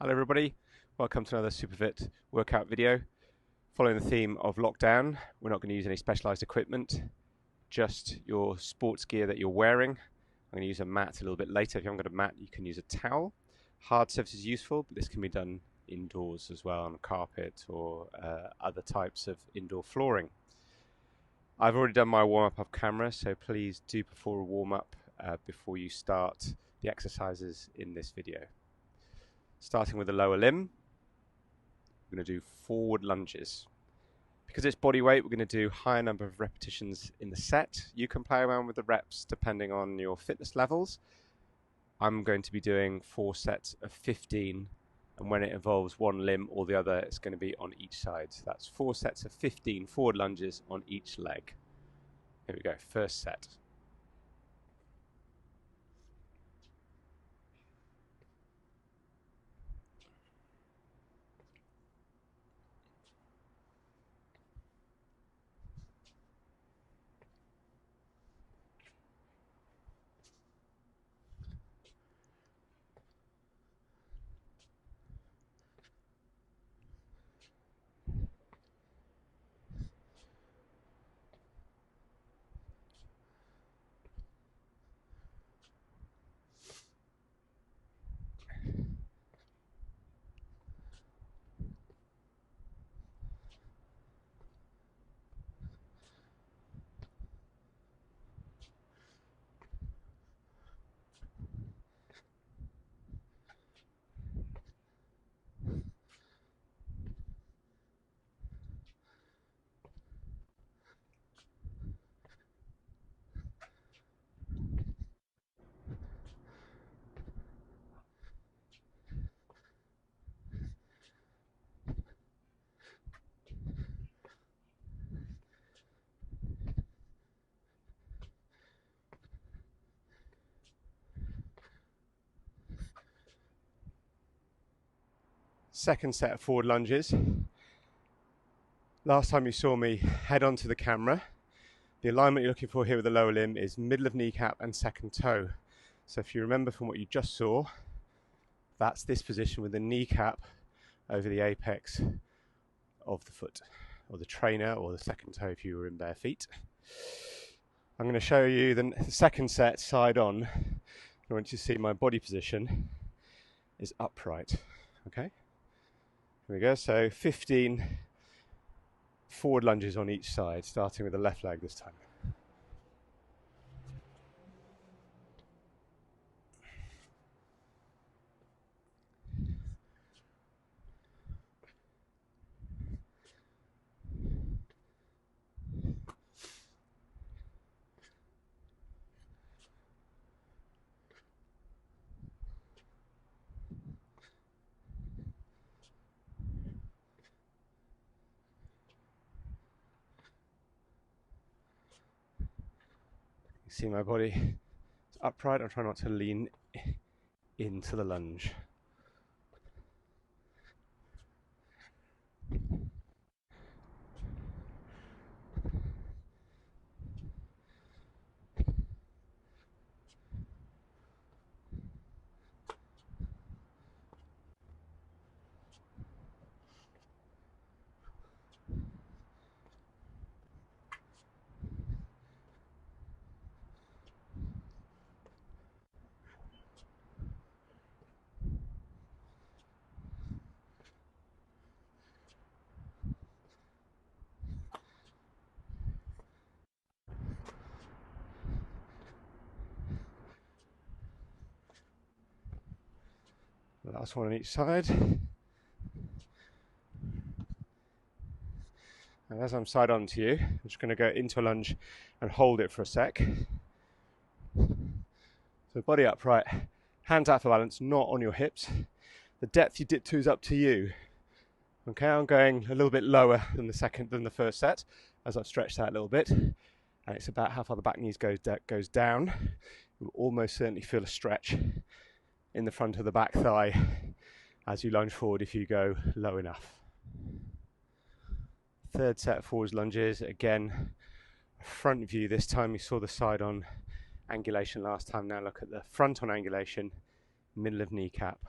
Hello everybody, welcome to another SuperFit workout video. Following the theme of lockdown, we're not going to use any specialized equipment, just your sports gear that you're wearing. I'm going to use a mat a little bit later. If you haven't got a mat, you can use a towel. Hard surface is useful, but this can be done indoors as well, on a carpet or other types of indoor flooring. I've already done my warm-up off camera, so please do perform a warm-up before you start the exercises in this video. Starting with the lower limb, we're going to do forward lunges. Because it's body weight, we're going to do higher number of repetitions in the set. You can play around with the reps depending on your fitness levels. I'm going to be doing 4 sets of 15, and when it involves one limb or the other, it's going to be on each side. So that's 4 sets of 15 forward lunges on each leg. Here we go, first set. Second set of forward lunges. Last time you saw me head onto the camera, the alignment you're looking for here with the lower limb is middle of kneecap and second toe. So if you remember from what you just saw, that's this position with the kneecap over the apex of the foot, or the trainer, or the second toe if you were in bare feet. I'm going to show you the second set side on. I want you to see my body position is upright. Okay? Here we go, so 15 forward lunges on each side, starting with the left leg this time. You see my body is upright. I'm trying not to lean into the lunge. Last one on each side. And as I'm side on to you, I'm just going to go into a lunge and hold it for a sec. So body upright, hands out for balance, not on your hips. The depth you dip to is up to you. Okay, I'm going a little bit lower than the first set, as I've stretched out a little bit. And it's about how far the back knees goes down. You'll almost certainly feel a stretch in the front of the back thigh as you lunge forward if you go low enough. Third set of forward lunges, again, front view. This time you saw the side on angulation last time. Now look at the front on angulation, middle of kneecap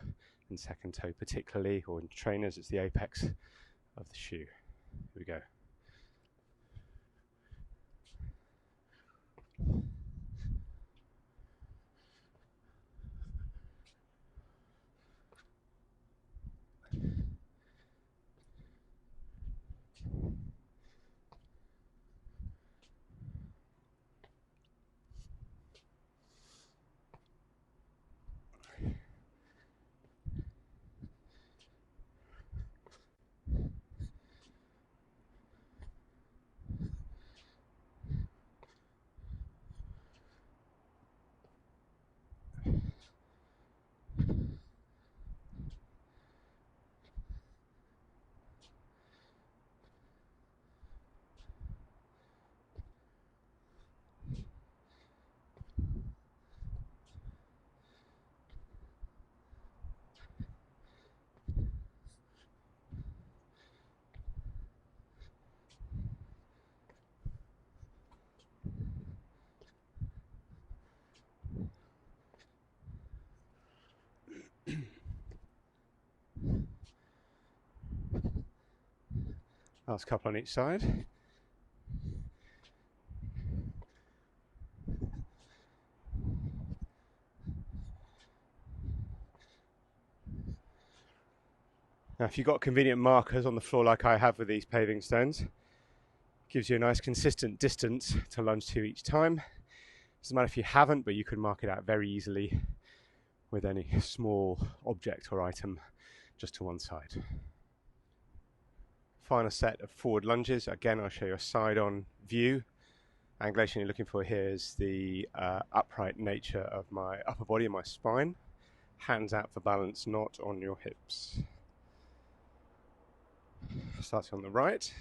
and second toe particularly, or in trainers it's the apex of the shoe. Here we go. Last couple on each side. Now, if you've got convenient markers on the floor like I have with these paving stones, it gives you a nice consistent distance to lunge to each time. Doesn't matter if you haven't, but you can mark it out very easily with any small object or item just to one side. Final set of forward lunges. Again, I'll show you a side-on view. Angulation you're looking for here is the upright nature of my upper body and my spine. Hands out for balance, not on your hips. Starting on the right.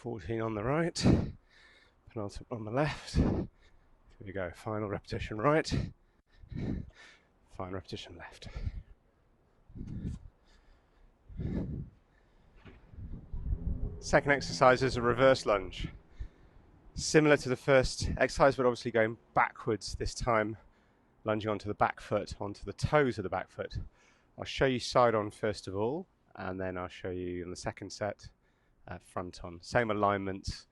$14 on the right, penultimate on the left. Here we go, final repetition right, final repetition left. Second exercise is a reverse lunge. Similar to the first exercise, but obviously going backwards this time, lunging onto the back foot, onto the toes of the back foot. I'll show you side on first of all, and then I'll show you in the second set front on. Same alignments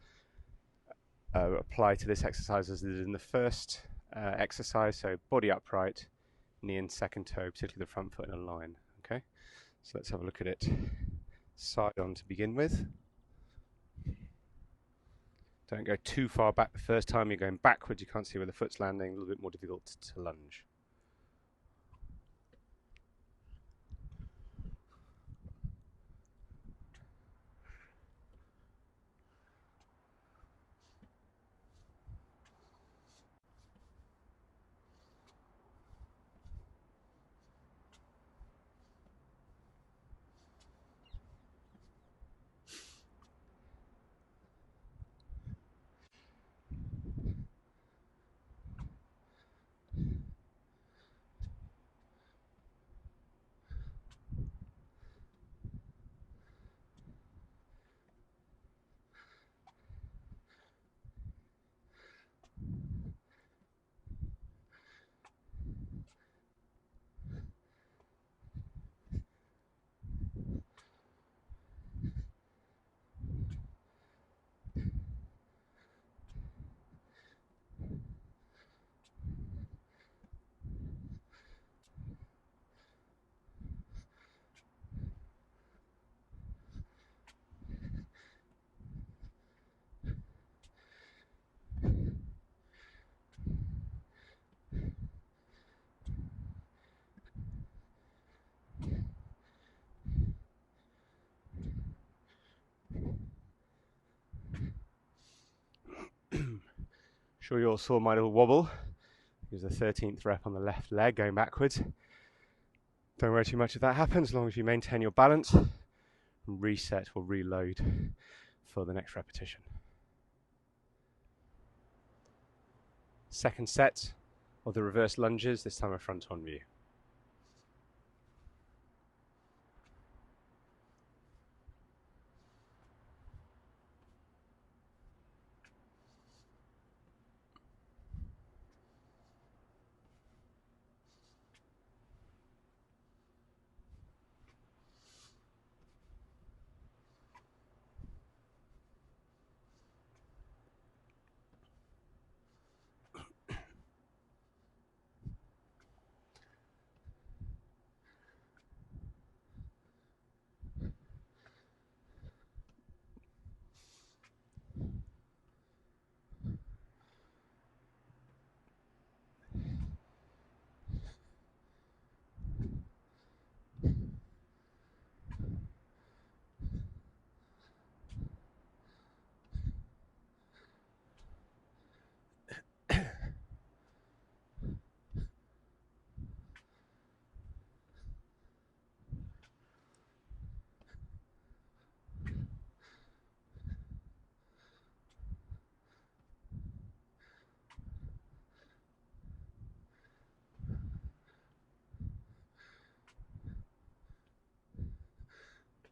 apply to this exercise as did in the first exercise, so body upright, knee and second toe, particularly the front foot in a line. Okay, so let's have a look at it side on to begin with. Don't go too far back the first time. You're going backwards, you can't see where the foot's landing, a little bit more difficult to lunge. sure you all saw my little wobble. It was the 13th rep on the left leg going backwards. Don't worry too much if that happens, as long as you maintain your balance and reset or reload for the next repetition. Second set of the reverse lunges, this time a front on view.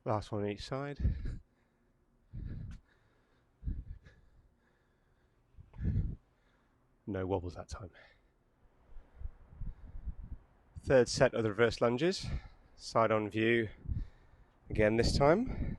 Last one on each side. No wobbles that time. Third set of the reverse lunges, side on view again this time.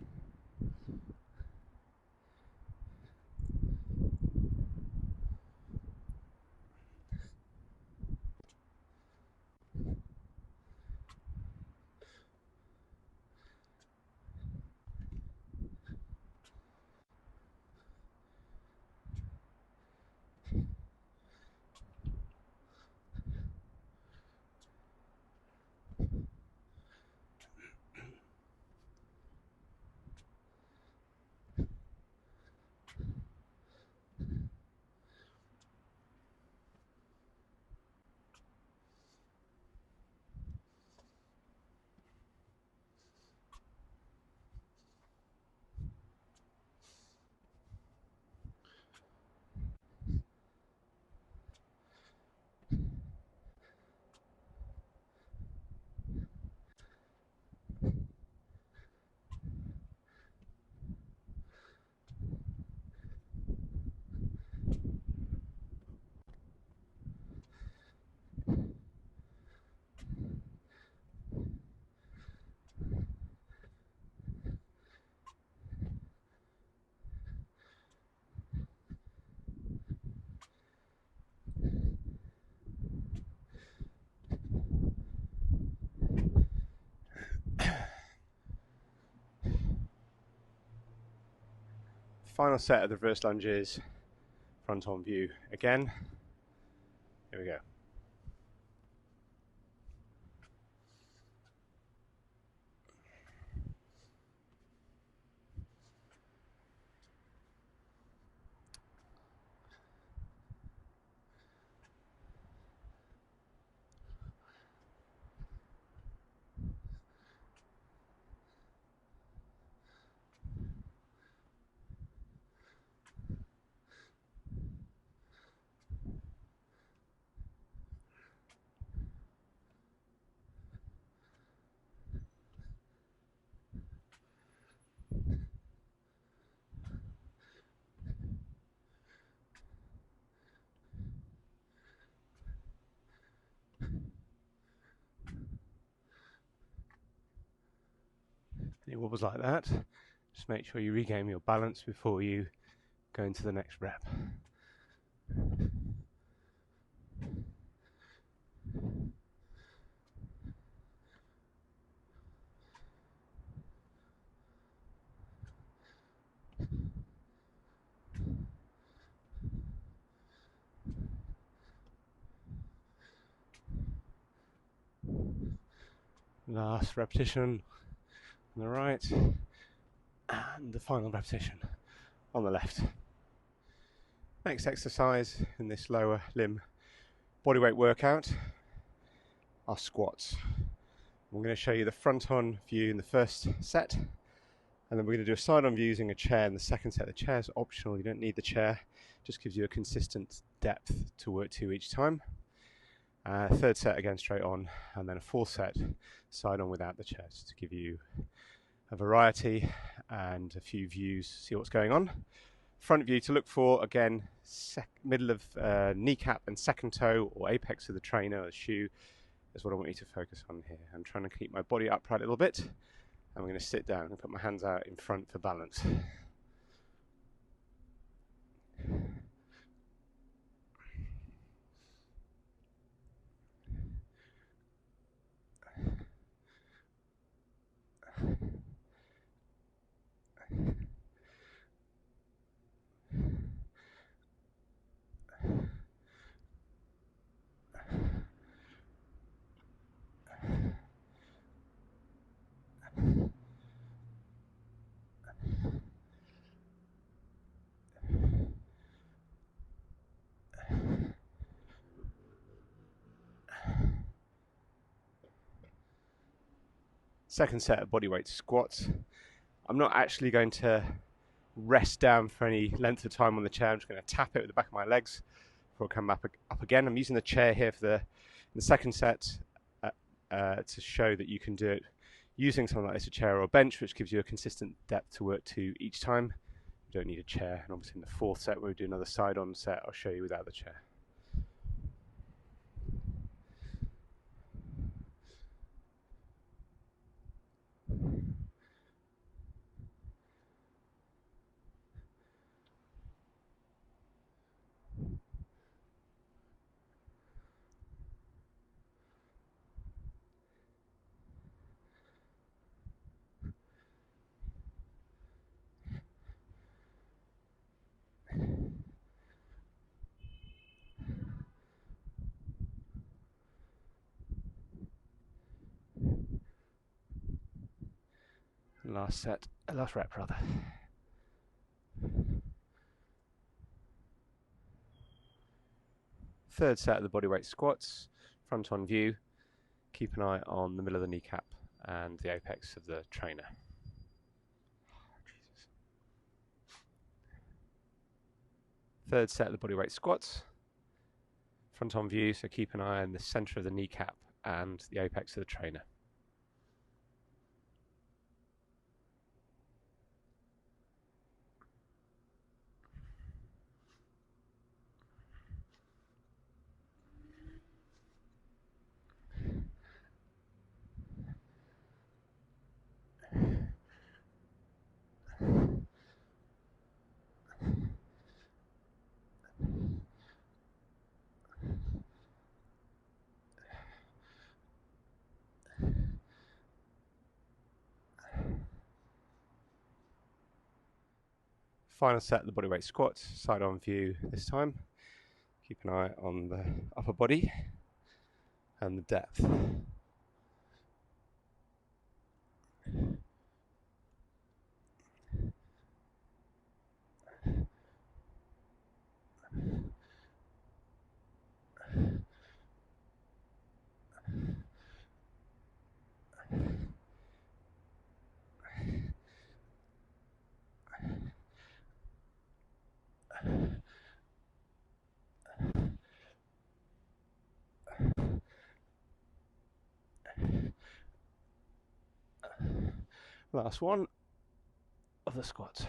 Final set of the reverse lunges, front on view again. Here we go. It wobbles like that. Just make sure you regain your balance before you go into the next rep. Last repetition on the right, and the final repetition on the left. Next exercise in this lower limb bodyweight workout are squats. I'm going to show you the front-on view in the first set, and then we're going to do a side-on view using a chair in the second set. The chair is optional, you don't need the chair, it just gives you a consistent depth to work to each time. Third set again straight on, and then a fourth set side on without the chair, just to give you a variety and a few views, see what's going on. Front view to look for, again, middle of kneecap and second toe, or apex of the trainer or the shoe, is what I want you to focus on here. I'm trying to keep my body upright a little bit, and I'm going to sit down and put my hands out in front for balance. Second set of bodyweight squats. I'm not actually going to rest down for any length of time on the chair. I'm just going to tap it with the back of my legs before I come up again. I'm using the chair here for the second set to show that you can do it using something like this, a chair or a bench, which gives you a consistent depth to work to each time. You don't need a chair. And obviously in the fourth set, when we do another side-on set, I'll show you without the chair. Last rep rather. Third set of the bodyweight squats, front on view. Keep an eye on the middle of the kneecap and the apex of the trainer. Third set of the bodyweight squats, front on view, so keep an eye on the center of the kneecap and the apex of the trainer. Final set of the bodyweight squats, side on view this time. Keep an eye on the upper body and the depth. Last one of the squats.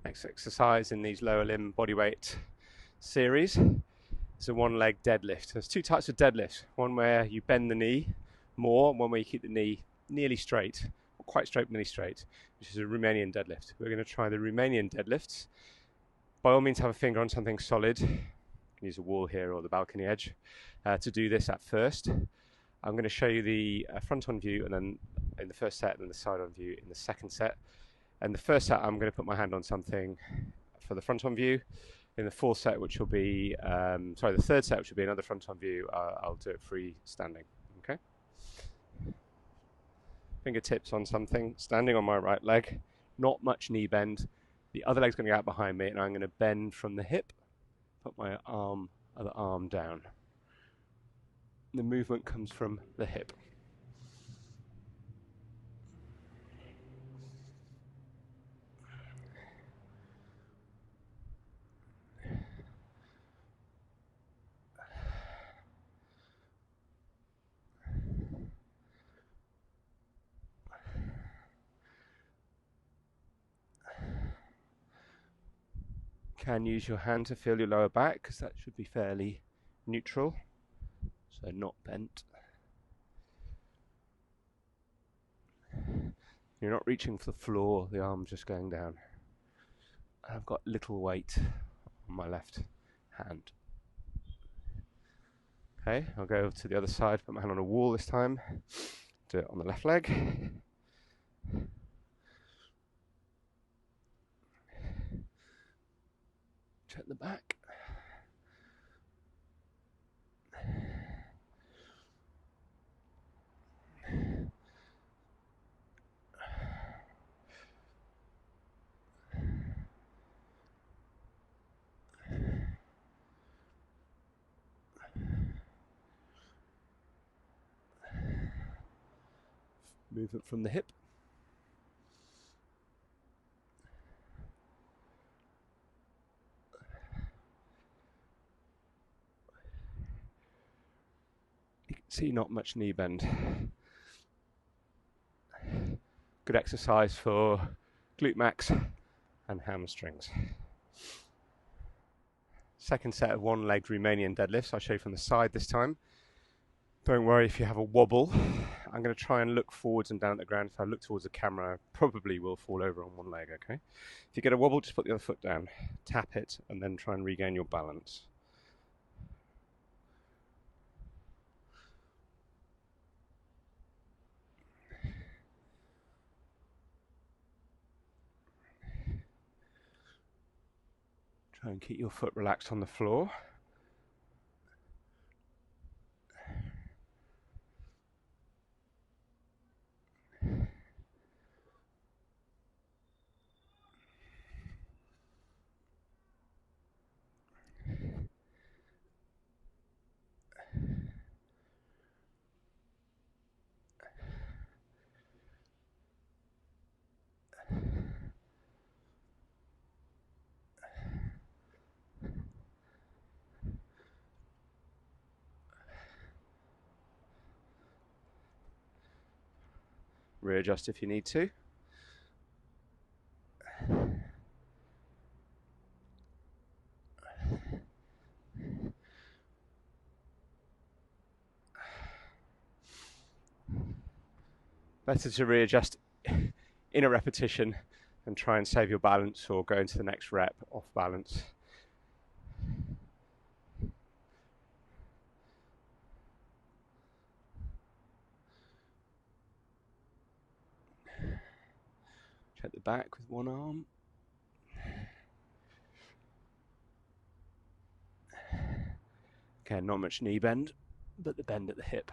Next exercise in these lower limb bodyweight series is a one-leg deadlift. There's two types of deadlifts. One where you bend the knee more, and one where you keep the knee nearly straight, or quite straight, nearly straight, which is a Romanian deadlift. We're going to try the Romanian deadlifts. By all means, have a finger on something solid. You can use a wall here or the balcony edge to do this at first. I'm going to show you the front-on view, and then in the first set, and then the side-on view in the second set. And the first set, I'm going to put my hand on something for the front-on view. In the fourth set, which will be, the third set, which will be another front-on view, I'll do it free standing. Okay. Fingertips on something, standing on my right leg, not much knee bend. The other leg's going to go out behind me, and I'm going to bend from the hip, put my other arm down. The movement comes from the hip. Can use your hand to feel your lower back, because that should be fairly neutral, so not bent. You're not reaching for the floor, the arm's just going down. I've got little weight on my left hand. Okay, I'll go over to the other side, put my hand on a wall this time, do it on the left leg. Check the back. Movement from the hip. You can see not much knee bend. Good exercise for glute max and hamstrings. Second set of one-legged Romanian deadlifts. I'll show you from the side this time. Don't worry if you have a wobble. I'm going to try and look forwards and down at the ground. If I look towards the camera, I probably will fall over on one leg, okay? If you get a wobble, just put the other foot down, tap it, and then try and regain your balance. Try and keep your foot relaxed on the floor. Readjust if you need to. Better to readjust in a repetition and try and save your balance or go into the next rep off balance. Check the back with one arm. Okay, not much knee bend, but the bend at the hip.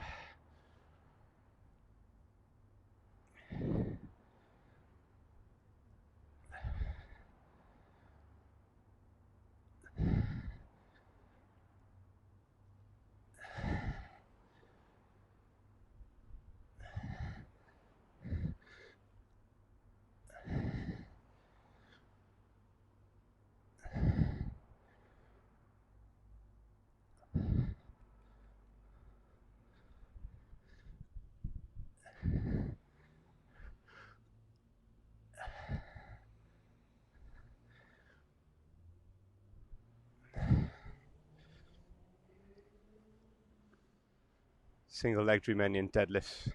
Single legged Romanian deadlifts,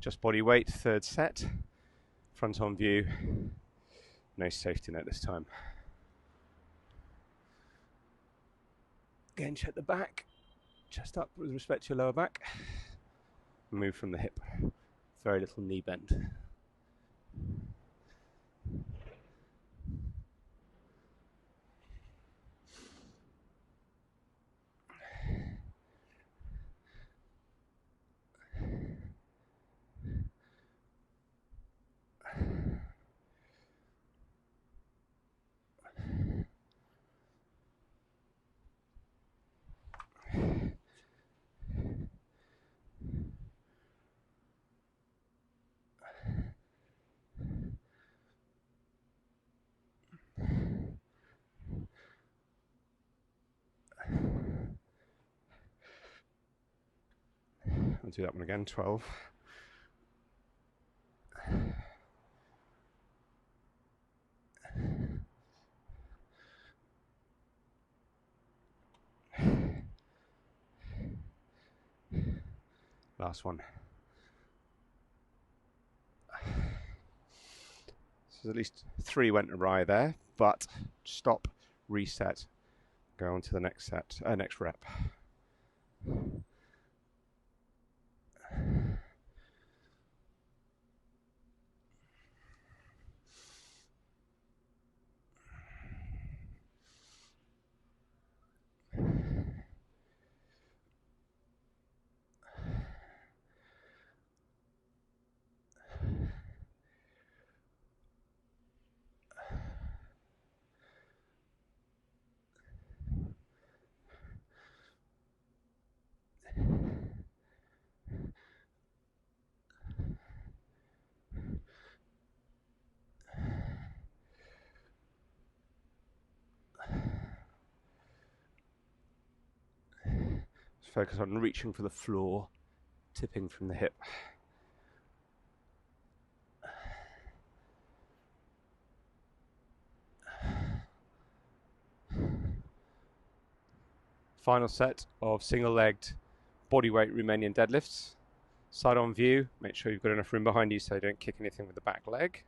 just body weight, third set, front on view, no safety net this time. Again, check the back, chest up with respect to your lower back, move from the hip, very little knee bend. I'll do that one again, 12. Last one. So at least 3 went awry there, but stop, reset, go on to the next set, next rep. Focus on reaching for the floor, tipping from the hip. Final set of single-legged bodyweight Romanian deadlifts. Side on view, make sure you've got enough room behind you so you don't kick anything with the back leg.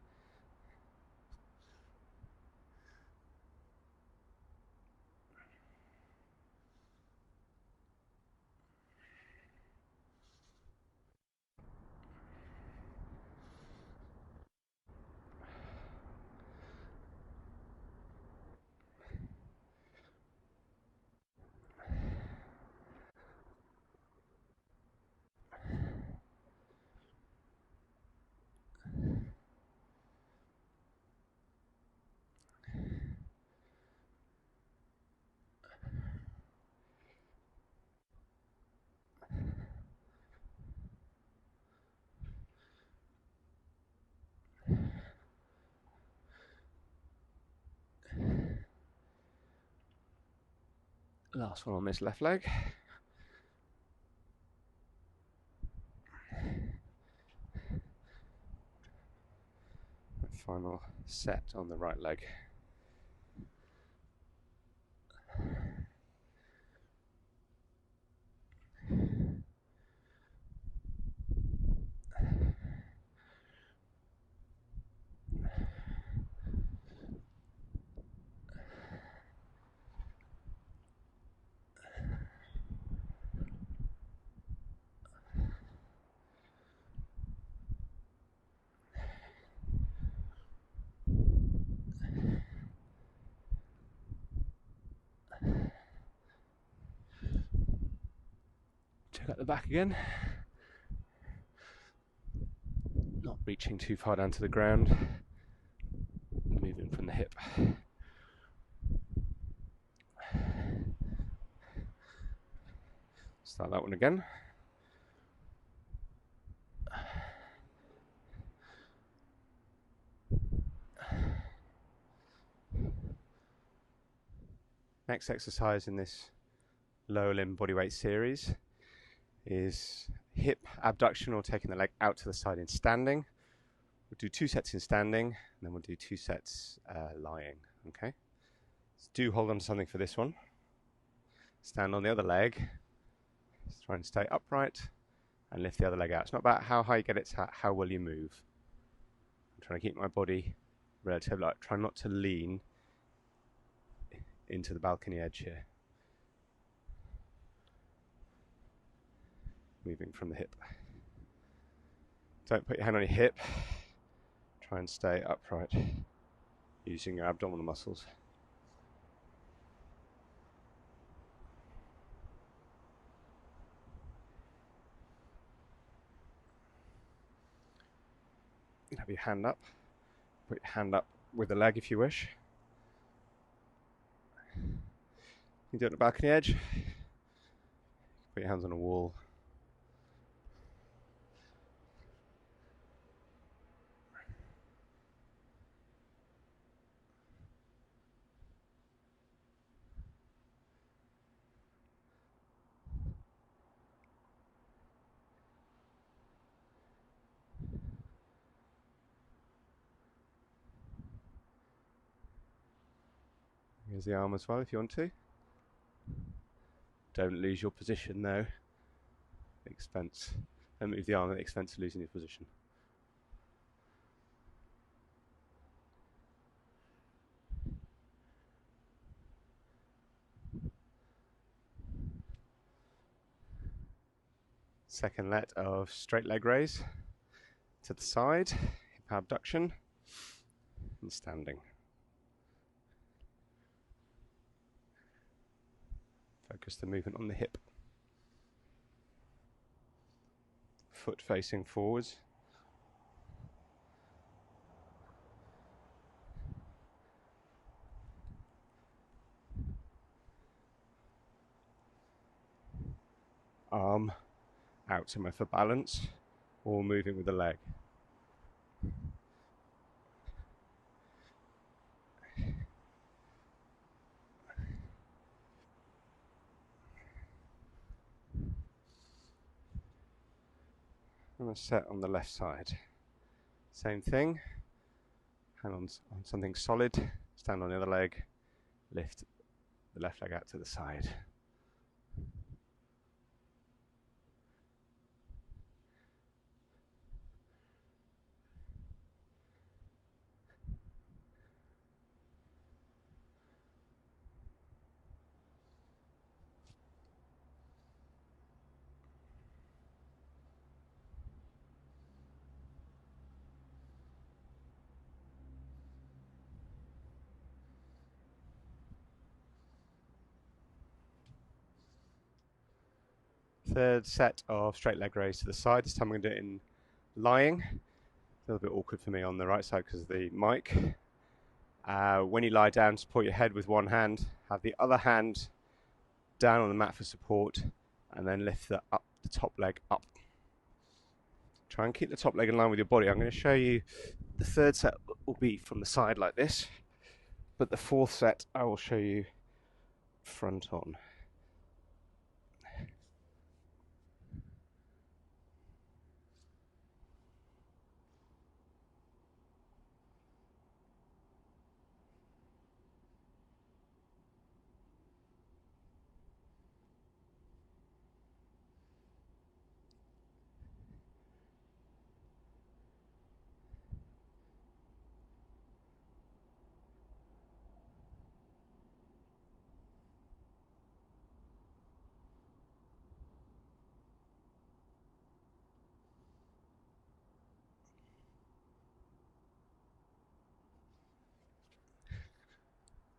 Last one on this left leg. Final set on the right leg. Check out the back again. Not reaching too far down to the ground. Moving from the hip. Start that one again. Next exercise in this lower limb bodyweight series is hip abduction, or taking the leg out to the side in standing. We'll do 2 sets in standing, and then we'll do 2 sets lying, okay? So do hold on to something for this one. Stand on the other leg. Just try and stay upright and lift the other leg out. It's not about how high you get it, it's how well you move. I'm trying to keep my body relatively light. Try not to lean into the balcony edge here. Moving from the hip. Don't put your hand on your hip. Try and stay upright using your abdominal muscles. You have your hand up. Put your hand up with the leg if you wish. You do it on the balcony edge. Put your hands on a wall. Here's the arm as well if you want to. Don't lose your position though. Don't move the arm at the expense of losing your position. Second let of straight leg raise to the side, hip abduction, and standing. Focus the movement on the hip. Foot facing forwards. Arm out somewhere for balance, or moving with the leg. And a set on the left side. Same thing, hand on something solid, stand on the other leg, lift the left leg out to the side. Third set of straight leg raise to the side. This time I'm going to do it in lying. A little bit awkward for me on the right side because of the mic. When you lie down, support your head with one hand. Have the other hand down on the mat for support, and then lift the top leg up. Try and keep the top leg in line with your body. I'm going to show you the third set will be from the side like this, but the fourth set I will show you front on.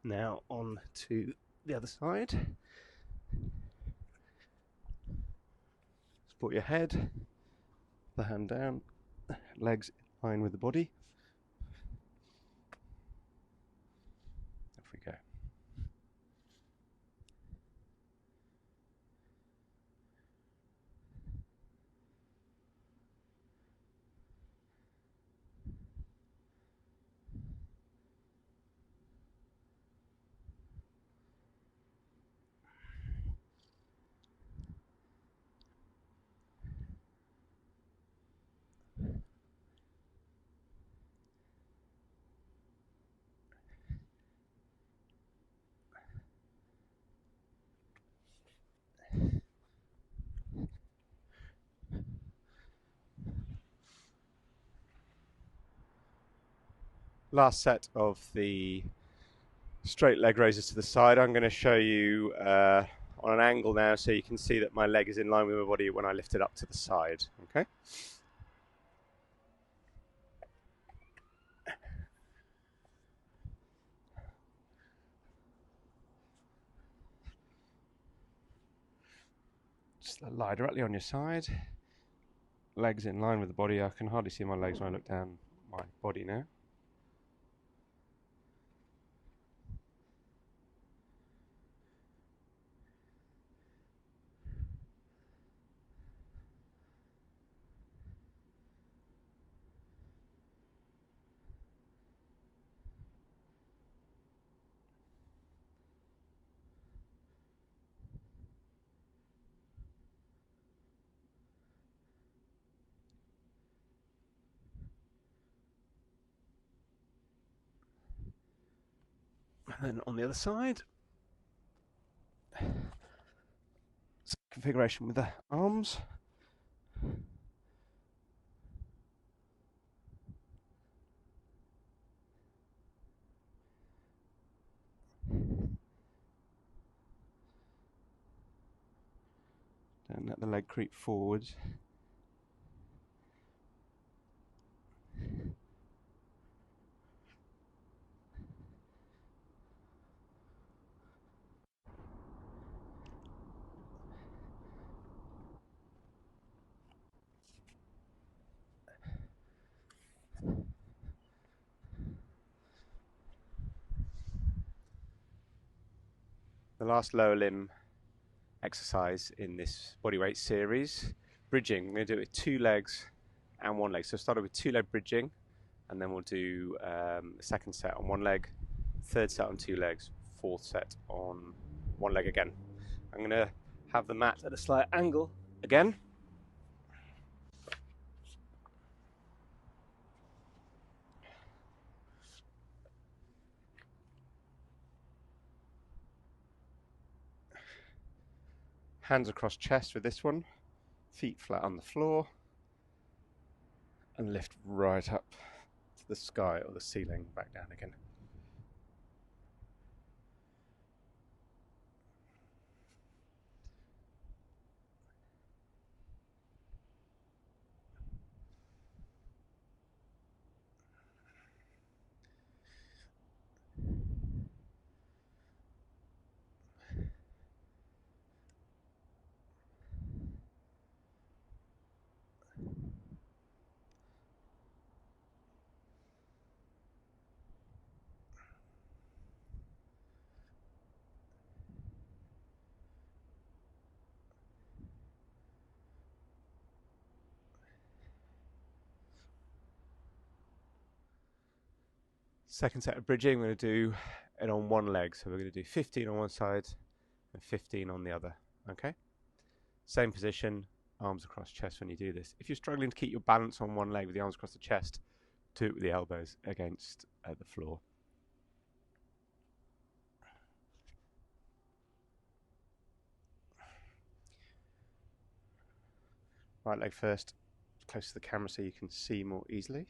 Now on to the other side. Support your head, the hand down, legs in line with the body. Off we go. Last set of the straight leg raises to the side. I'm going to show you on an angle now so you can see that my leg is in line with my body when I lift it up to the side. Okay. Just lie directly on your side. Legs in line with the body. I can hardly see my legs when I look down my body now. And then on the other side, configuration with the arms. Don't let the leg creep forwards. The last lower limb exercise in this bodyweight series, bridging. We're going to do it with 2 legs and 1 leg. So started with 2 leg bridging, and then we'll do the second set on 1 leg, third set on 2 legs, fourth set on 1 leg again. I'm going to have the mat at a slight angle again. Hands across chest with this one, feet flat on the floor, and lift right up to the sky or the ceiling, back down again. Second set of bridging, we're going to do it on 1 leg. So we're going to do 15 on one side and 15 on the other. Okay? Same position, arms across chest when you do this. If you're struggling to keep your balance on 1 leg with the arms across the chest, do it with the elbows against the floor. Right leg first, close to the camera so you can see more easily.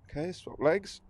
Okay, swap legs.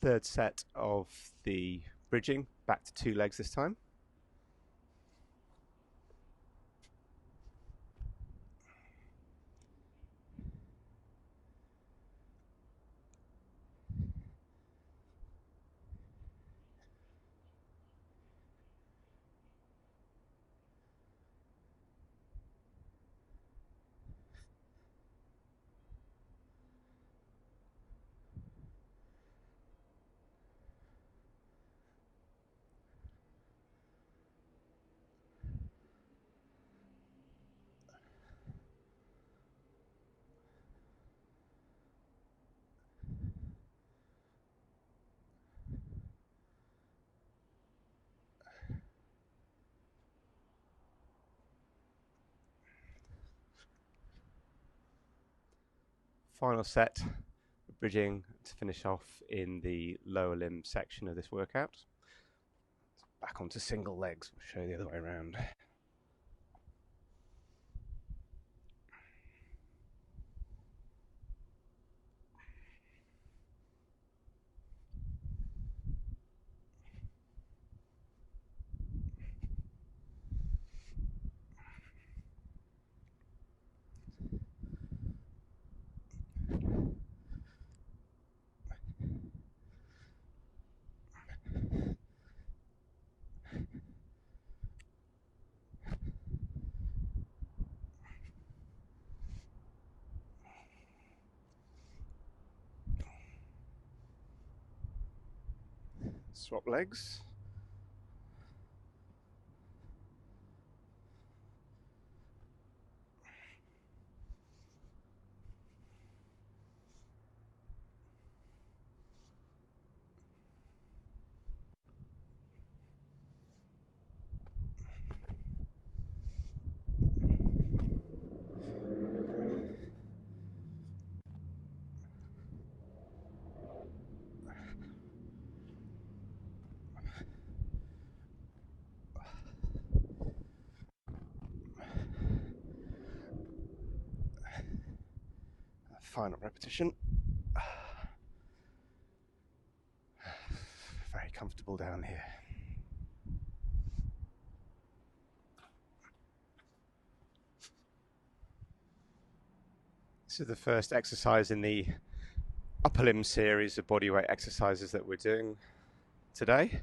Third set of the bridging, back to 2 legs this time. Final set, bridging to finish off in the lower limb section of this workout. Back onto single legs, we'll show you the other way around. Swap legs. Final repetition. Very comfortable down here. This is the first exercise in the upper limb series of bodyweight exercises that we're doing today.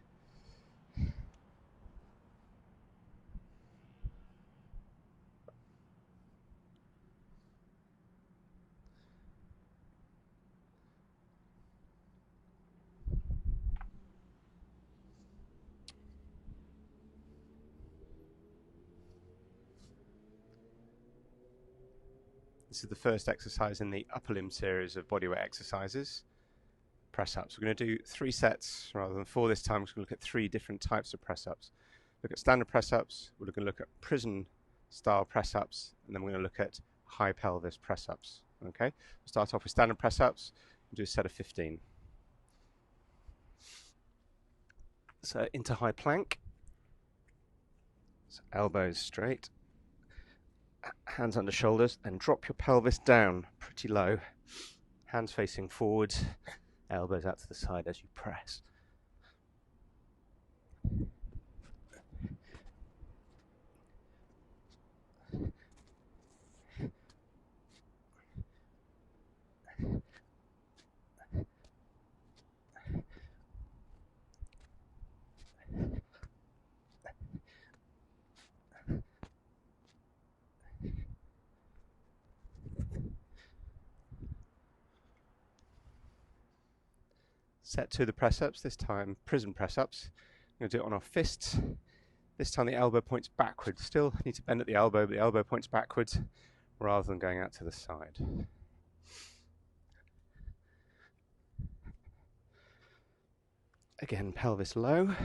This is the first exercise in the upper limb series of bodyweight exercises. Press-ups. We're going to do 3 sets rather than 4 this time. We're going to look at 3 different types of press-ups. Look at standard press-ups, we're going to look at prison style press-ups, and then we're going to look at high pelvis press-ups. Okay, we'll start off with standard press-ups and do a set of 15. So into high plank. So elbows straight, hands under shoulders, and drop your pelvis down pretty low. Hands facing forward, elbows out to the side as you press. Set 2 of the press-ups, this time prison press-ups. I'm going to do it on our fists. This time the elbow points backwards. Still need to bend at the elbow, but the elbow points backwards rather than going out to the side. Again, pelvis low.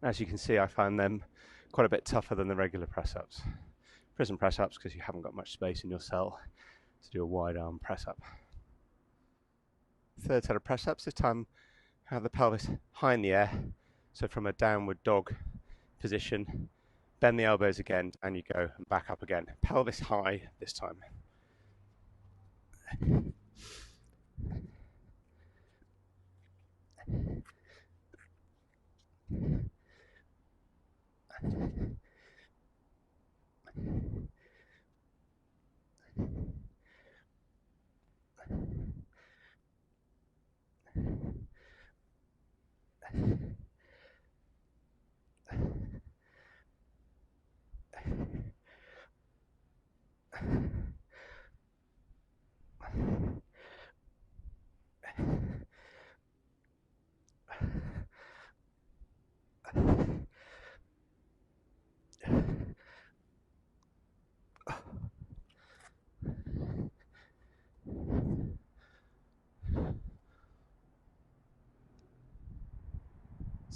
As you can see, I find them quite a bit tougher than the regular press-ups. Prison press-ups because you haven't got much space in your cell to do a wide arm press-up. Third set of press-ups, this time have the pelvis high in the air, so from a downward dog position, bend the elbows again, and you go and back up again. Pelvis high this time.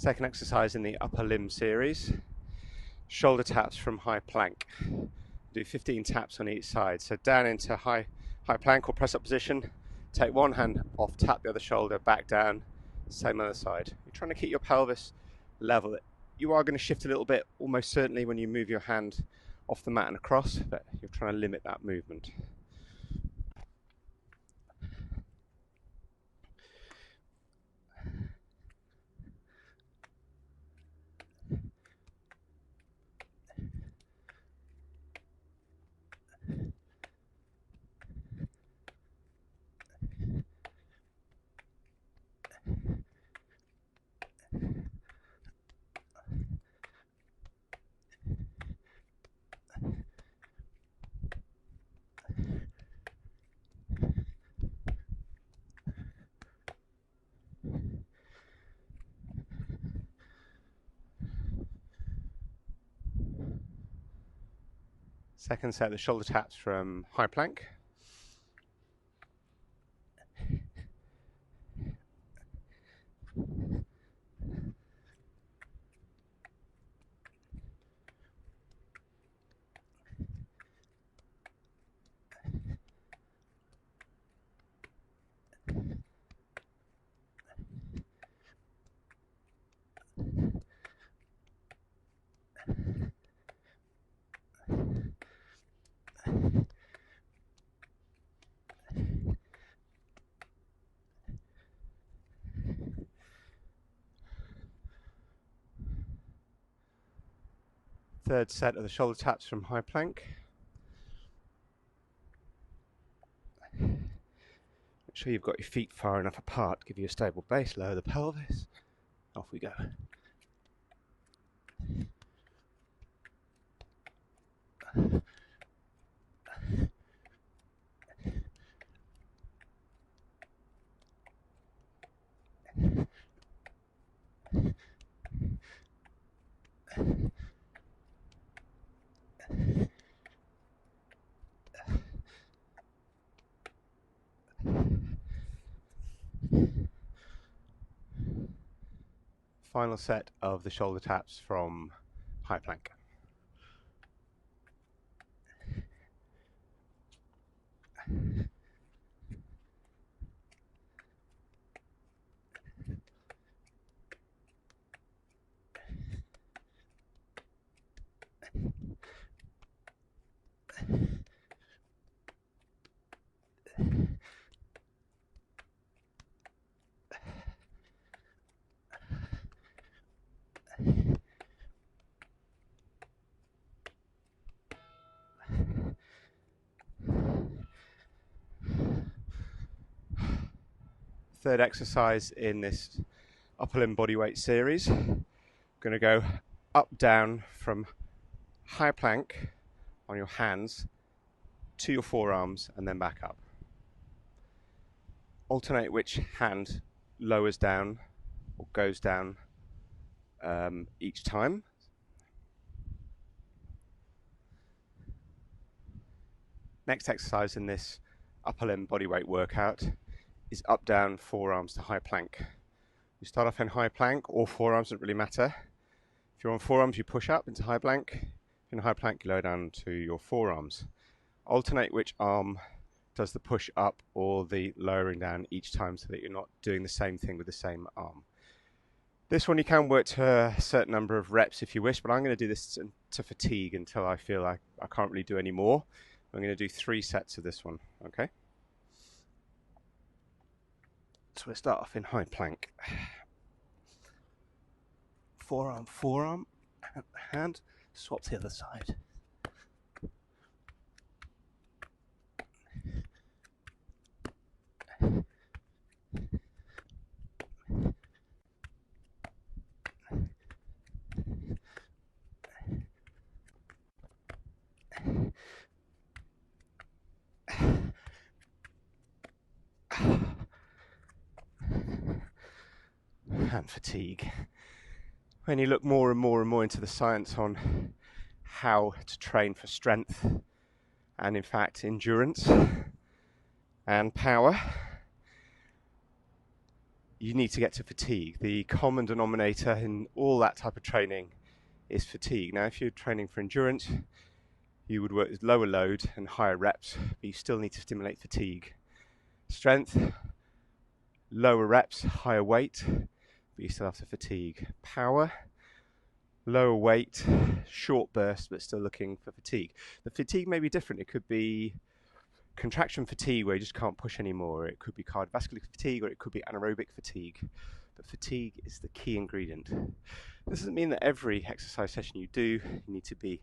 Second exercise in the upper limb series, shoulder taps from high plank. Do 15 taps on each side. So down into high plank or press up position, take one hand off, tap the other shoulder, back down, same other side. You're trying to keep your pelvis level. You are going to shift a little bit, almost certainly when you move your hand off the mat and across, but you're trying to limit that movement. Second set, the shoulder taps from high plank. Third set of the shoulder taps from high plank. Make sure you've got your feet far enough apart, give you a stable base, lower the pelvis. Off we go. Final set of the shoulder taps from high plank. Third exercise in this upper limb bodyweight series. Going to go up, down from high plank on your hands to your forearms and then back up. Alternate which hand lowers down or goes down each time. Next exercise in this upper limb bodyweight workout is up, down, forearms to high plank. You start off in high plank or forearms, doesn't really matter. If you're on forearms, you push up into high plank. If you're in high plank, you lower down to your forearms. Alternate which arm does the push up or the lowering down each time so that you're not doing the same thing with the same arm. This one you can work to a certain number of reps if you wish, but I'm going to do this to fatigue until I feel like I can't really do any more. I'm going to do 3 sets of this one, okay? So we start off in high plank. Forearm, forearm, hand, swap to the other side. And fatigue. When you look more and more into the science on how to train for strength and in fact endurance and power, you need to get to fatigue. The common denominator in all that type of training is fatigue. Now, if you're training for endurance, you would work with lower load and higher reps, but you still need to stimulate fatigue. Strength, lower reps, higher weight, but you still have to fatigue. Power, lower weight, short bursts, but still looking for fatigue. The fatigue may be different. It could be contraction fatigue where you just can't push anymore. It could be cardiovascular fatigue, or it could be anaerobic fatigue. But fatigue is the key ingredient. This doesn't mean that every exercise session you do, you need to be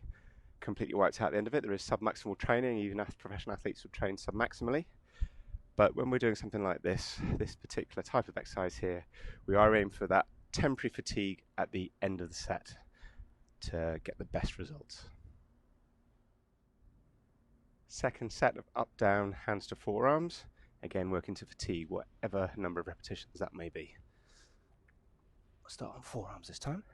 completely wiped out at the end of it. There is submaximal training. Even professional athletes will train submaximally. But when we're doing something like this particular type of exercise here, we are aiming for that temporary fatigue at the end of the set to get the best results. Second set of up, down, hands to forearms. Again, working to fatigue, whatever number of repetitions that may be. I'll start on forearms this time.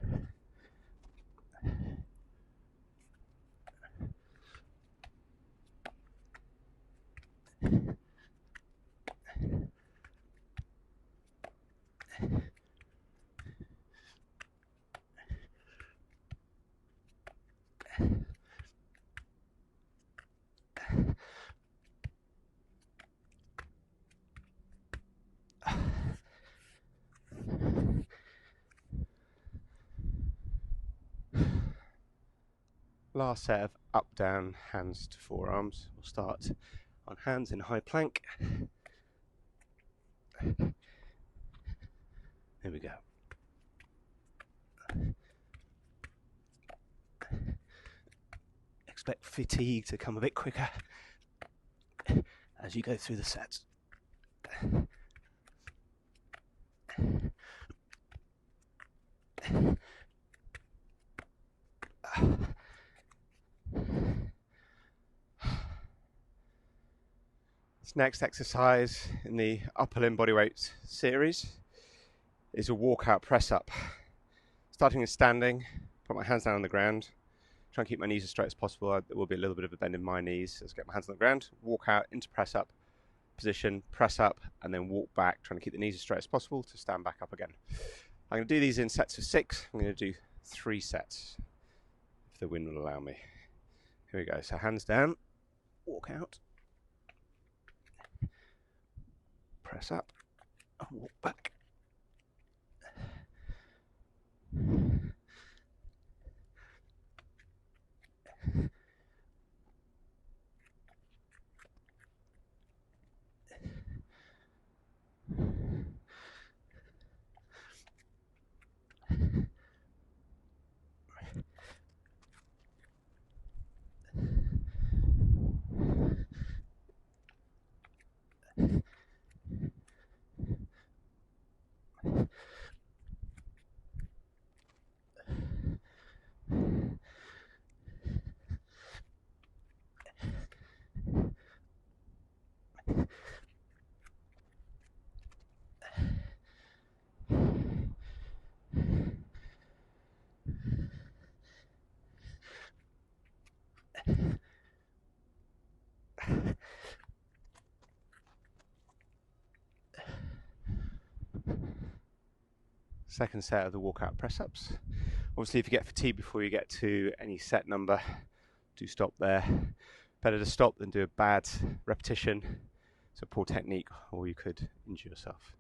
Last set of up, down, hands to forearms. We'll start on hands in high plank. There we go. Expect fatigue to come a bit quicker as you go through the sets. This next exercise in the upper limb bodyweight series is a walkout press up. Starting with standing, put my hands down on the ground, try and keep my knees as straight as possible. There will be a little bit of a bend in my knees. Let's get my hands on the ground, walk out into press up position, press up, and then walk back, trying to keep the knees as straight as possible to stand back up again. I'm going to do these in sets of 6. I'm going to do 3 sets, if the wind will allow me. Here we go. So hands down, walk out, press up, and walk back. Second set of the walkout press-ups. Obviously, if you get fatigued before you get to any set number, do stop there. Better to stop than do a bad repetition. It's a poor technique, or you could injure yourself.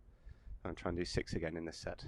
I'm going to try and do 6 again in this set.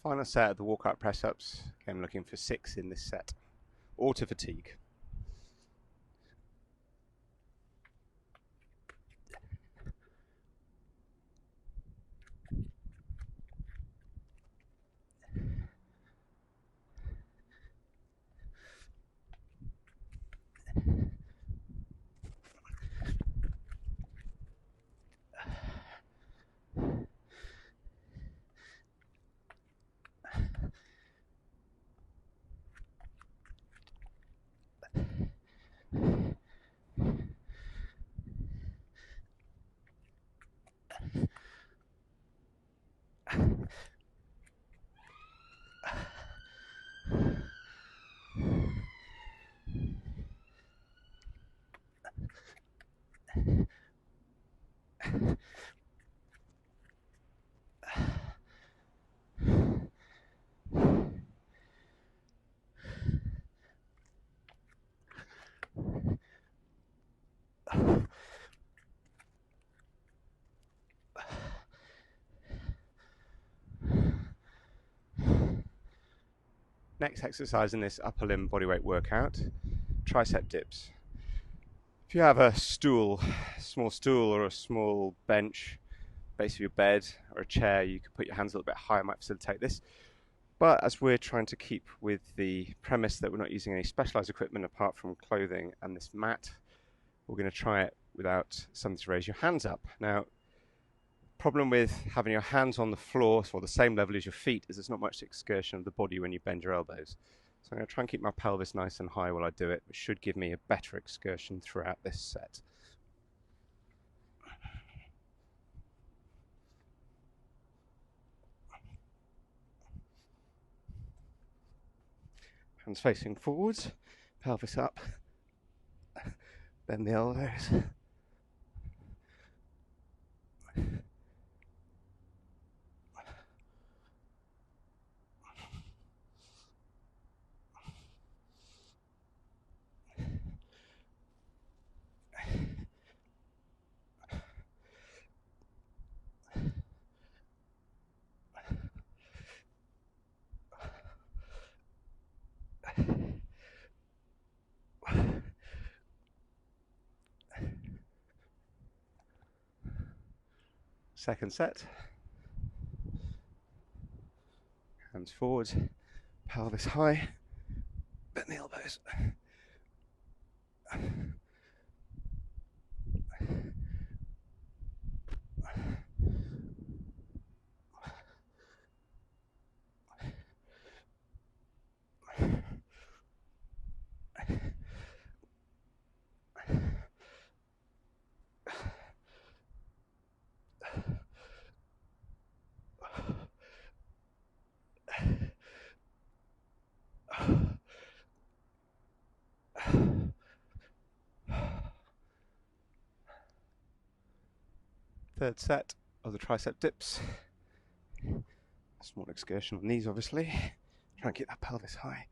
Final set of the walkout press-ups. Again, looking for 6 in this set, or to fatigue. Next exercise in this upper limb bodyweight workout, tricep dips. If you have a stool, small stool or a small bench, base of your bed or a chair, you can put your hands a little bit higher, might facilitate this. But as we're trying to keep with the premise that we're not using any specialized equipment apart from clothing and this mat, we're going to try it without something to raise your hands up. Now, problem with having your hands on the floor, so the same level as your feet, is there's not much excursion of the body when you bend your elbows. So I'm going to try and keep my pelvis nice and high while I do it, which should give me a better excursion throughout this set. Hands facing forwards, pelvis up, bend the elbows. Second set. Hands forwards, pelvis high, bend the elbows. Third set of the tricep dips. Small excursion on these, obviously. Try and keep that pelvis high.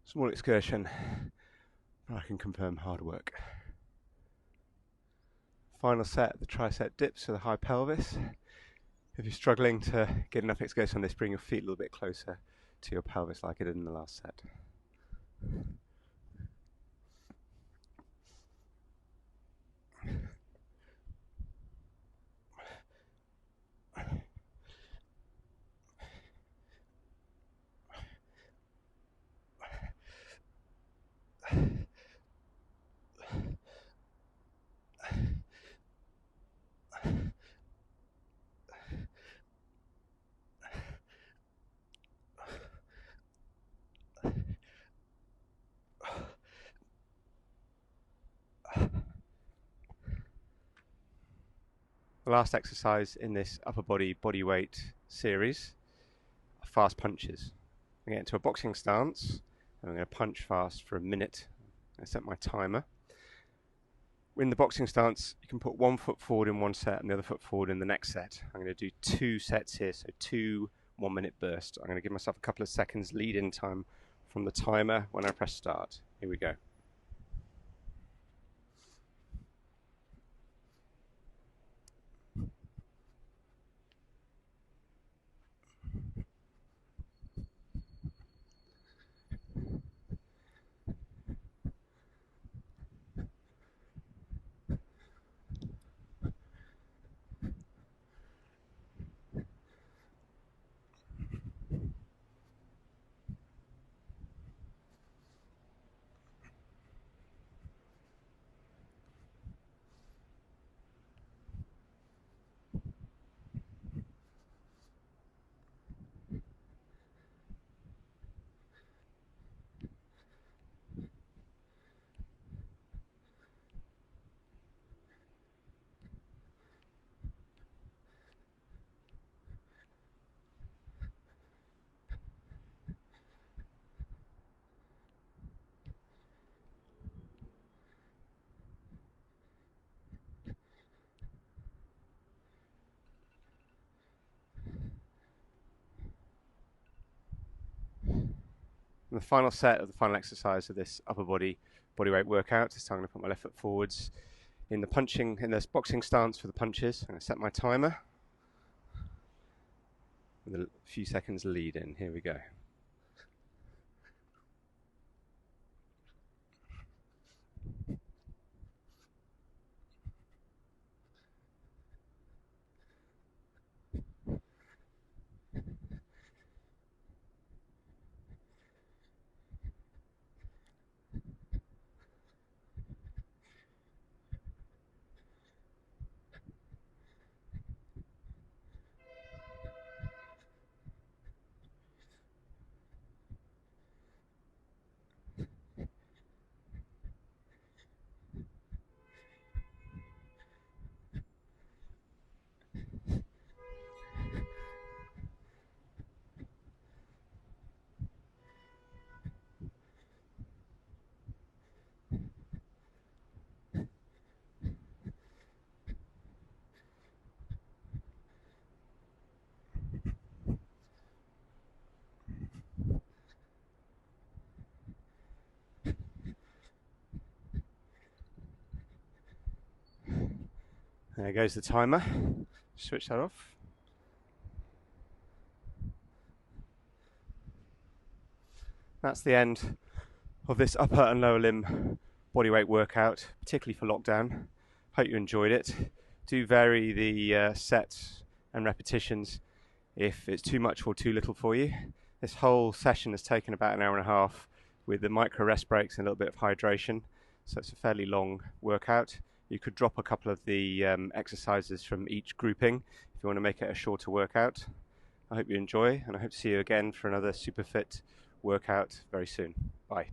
Small excursion, but I can confirm hard work. Final set, the tricep dips for the high pelvis. If you're struggling to get enough excursion on this, bring your feet a little bit closer to your pelvis like I did in the last set. last exercise in this upper body bodyweight series are fast punches. I'm going to get into a boxing stance and I'm going to punch fast for a minute. I set my timer. In the boxing stance, you can put one foot forward in one set and the other foot forward in the next set. I'm going to do 2 sets here, so 2 1-minute bursts. I'm going to give myself a couple of seconds lead-in time from the timer when I press start. Here we go. And the final set of the final exercise of this upper body bodyweight workout. This time I'm going to put my left foot forwards in this boxing stance for the punches. I'm going to set my timer with a few seconds lead in. Here we go. There goes the timer. Switch that off. That's the end of this upper and lower limb bodyweight workout, particularly for lockdown. Hope you enjoyed it. Do vary the sets and repetitions if it's too much or too little for you. This whole session has taken about an hour and a half with the micro rest breaks and a little bit of hydration, so it's a fairly long workout. You could drop a couple of the exercises from each grouping if you want to make it a shorter workout. I hope you enjoy, and I hope to see you again for another Superfit workout very soon. Bye.